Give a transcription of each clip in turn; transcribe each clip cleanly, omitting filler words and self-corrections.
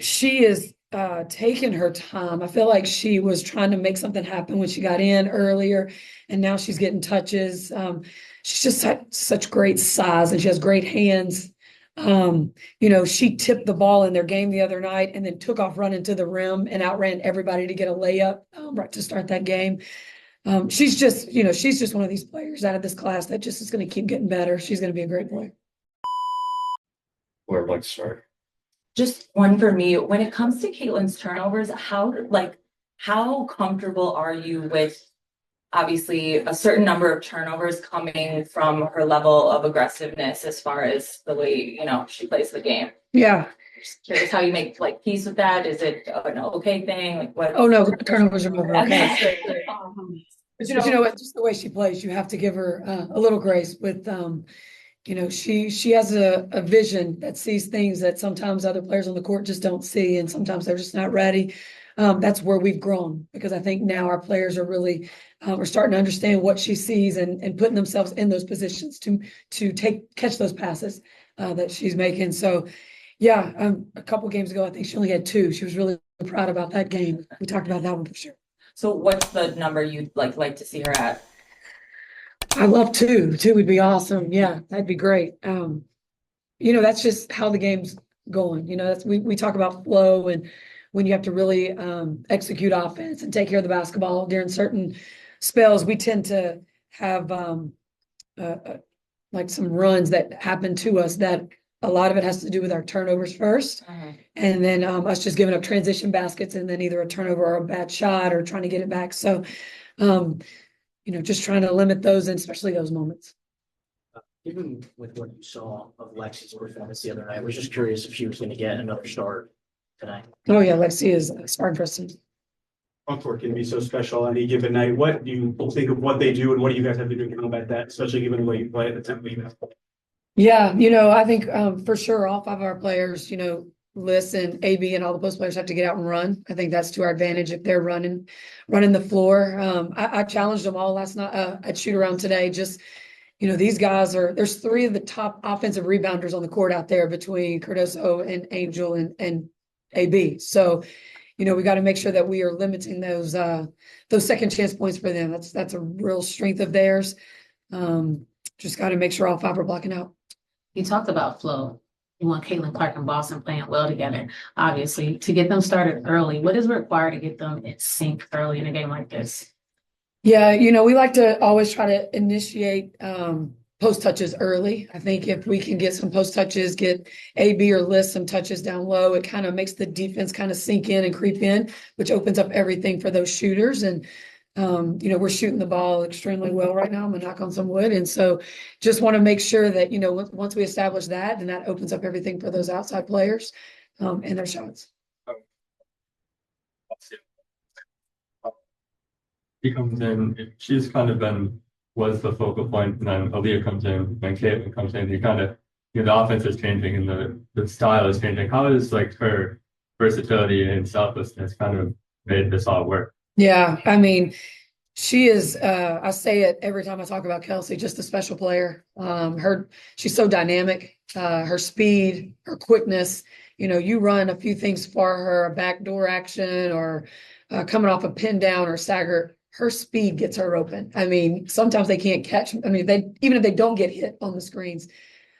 She is taking her time. I feel like she was trying to make something happen when she got in earlier, and now she's getting touches. She's just such great size, and she has great hands. She tipped the ball in their game the other night and then took off running to the rim and outran everybody to get a layup right to start that game. She's just one of these players out of this class that just is going to keep getting better. She's going to be a great player. Where would like to start? Just one for me. When it comes to Caitlin's turnovers, how comfortable are you with obviously a certain number of turnovers coming from her level of aggressiveness as far as the way, she plays the game? Yeah. Just curious how you make peace with that. Is it an okay thing? Like what? Oh no, turnovers are never okay. Okay. But you know what? Just the way she plays, you have to give her a little grace with she has a vision that sees things that sometimes other players on the court just don't see, and sometimes they're just not ready. That's where we've grown, because I think now our players are really we're starting to understand what she sees and putting themselves in those positions to catch those passes that she's making. So yeah, a couple games ago, I think she only had two. She was really proud about that game. We talked about that one for sure. So what's the number you'd like to see her at? I love two. Two would be awesome. Yeah, that'd be great. That's just how the game's going. We talk about flow, and when you have to really execute offense and take care of the basketball during certain spells, we tend to have like some runs that happen to us that a lot of it has to do with our turnovers first, and then us just giving up transition baskets, and then either a turnover or a bad shot or trying to get it back. So, just trying to limit those, and especially those moments. Even with what you saw of Lexi's performance the other night, I was just curious if she was going to get another start tonight. Oh yeah, Lexi is starting for us. Front court can be so special on any given night. What do you think of what they do, and what do you guys have to do to combat that, especially given the way you play at the tempo you have? Yeah, I think for sure all five of our players, Liz and AB and all the post players have to get out and run. I think that's to our advantage if they're running the floor. I challenged them all last night at shoot around today. Just, these guys there's three of the top offensive rebounders on the court out there between Cardoso and Angel and AB. So, we got to make sure that we are limiting those second chance points for them. That's a real strength of theirs. Just got to make sure all five are blocking out. You talked about flow. You want Caitlin Clark and Boston playing well together. Obviously, to get them started early, what is required to get them in sync early in a game like this? Yeah, we like to always try to initiate post touches early. I think if we can get some post touches, get AB or Liz some touches down low, it kind of makes the defense kind of sink in and creep in, which opens up everything for those shooters. And we're shooting the ball extremely well right now. I'm gonna knock on some wood. And so just want to make sure that, once we establish that, then that opens up everything for those outside players and their shots. He comes in, she's kind of was the focal point, and then Aaliyah comes in, then Caitlin comes in. You kind of, the offense is changing and the style is changing. How is her versatility and selflessness kind of made this all work? Yeah, I mean, she is, I say it every time I talk about Kelsey, just a special player. She's so dynamic, her speed, her quickness, you run a few things for her, a backdoor action or coming off a pin down or stagger, her speed gets her open. I mean, sometimes they can't catch, even if they don't get hit on the screens,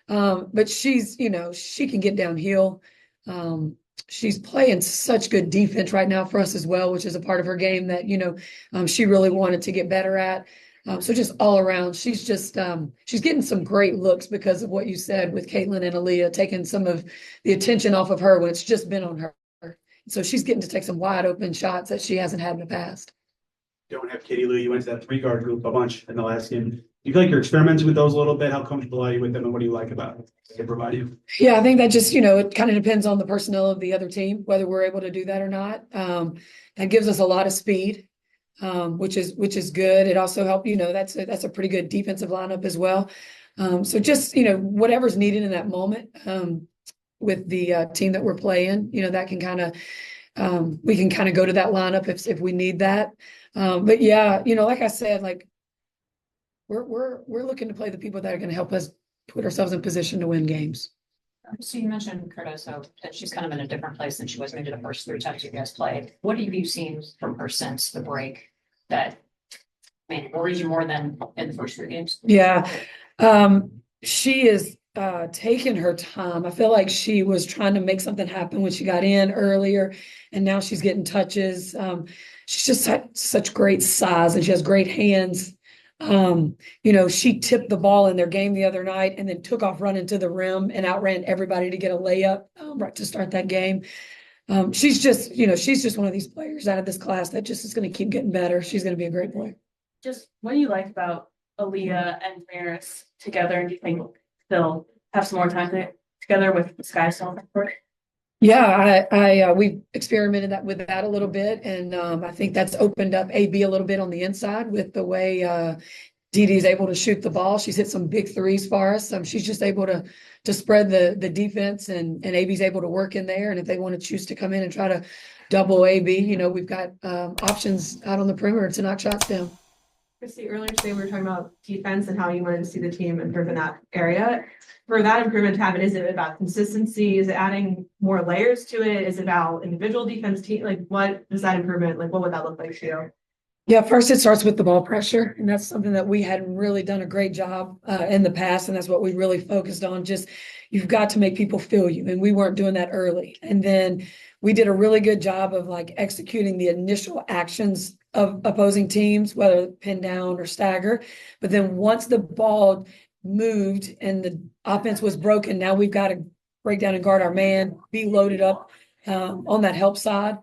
but she's, she can get downhill. She's playing such good defense right now for us as well, which is a part of her game that, she really wanted to get better at. So just all around, she's just, she's getting some great looks because of what you said with Caitlin and Aaliyah, taking some of the attention off of her when it's just been on her. So she's getting to take some wide open shots that she hasn't had in the past. Don't have Katie Lou. You went to that 3-guard group a bunch in the last game. Do you feel like you're experimenting with those a little bit? How comfortable are you with them, and what do you like about it they provide you? Yeah, I think that just, it kind of depends on the personnel of the other team, whether we're able to do that or not. That gives us a lot of speed, which is good. It also helps, that's a pretty good defensive lineup as well. So just, whatever's needed in that moment with the team that we're playing, that can kind of, we can kind of go to that lineup if we need that. But yeah, like I said, like we're looking to play the people that are going to help us put ourselves in position to win games. So you mentioned Cardoso, that she's kind of in a different place than she was maybe the first 3 times you guys played. What have you seen from her since the break that, man, worries you more than in the first 3 games? Yeah, she is taking her time. I feel like she was trying to make something happen when she got in earlier, and now she's getting touches. She's just such great size, and she has great hands. She tipped the ball in their game the other night and then took off running to the rim and outran everybody to get a layup right to start that game. She's just one of these players out of this class that just is going to keep getting better. She's going to be a great player. Just what do you like about Aaliyah and Maris together? And do you think they'll have some more time together with Sky still? Yeah, we've experimented with that a little bit, and I think that's opened up AB a little bit on the inside with the way Dee Dee's able to shoot the ball. She's hit some big threes for us. She's just able to spread the defense, and AB's able to work in there. And if they want to choose to come in and try to double AB, we've got options out on the perimeter to knock shots down. Christie, earlier today, we were talking about defense and how you wanted to see the team improve in that area. For that improvement to happen, is it about consistency? Is it adding more layers to it? Is it about individual defense team? Like, what does that improvement, like, what would that look like to you? Yeah, first it starts with the ball pressure, and that's something that we hadn't really done a great job in the past, and that's what we really focused on. Just, you've got to make people feel you, and we weren't doing that early. And then we did a really good job of executing the initial actions of opposing teams, whether pin down or stagger. But then once the ball moved and the offense was broken, now we've got to break down and guard our man, be loaded up on that help side.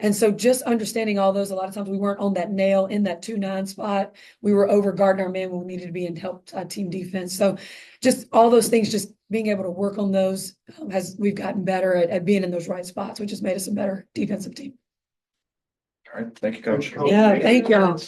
And so just understanding all those, a lot of times we weren't on that nail in that 2-9 spot. We were over guarding our man when we needed to be in help team defense. So just all those things, just being able to work on those we've gotten better at being in those right spots, which has made us a better defensive team. All right, thank you, Coach. Yeah, thank y'all.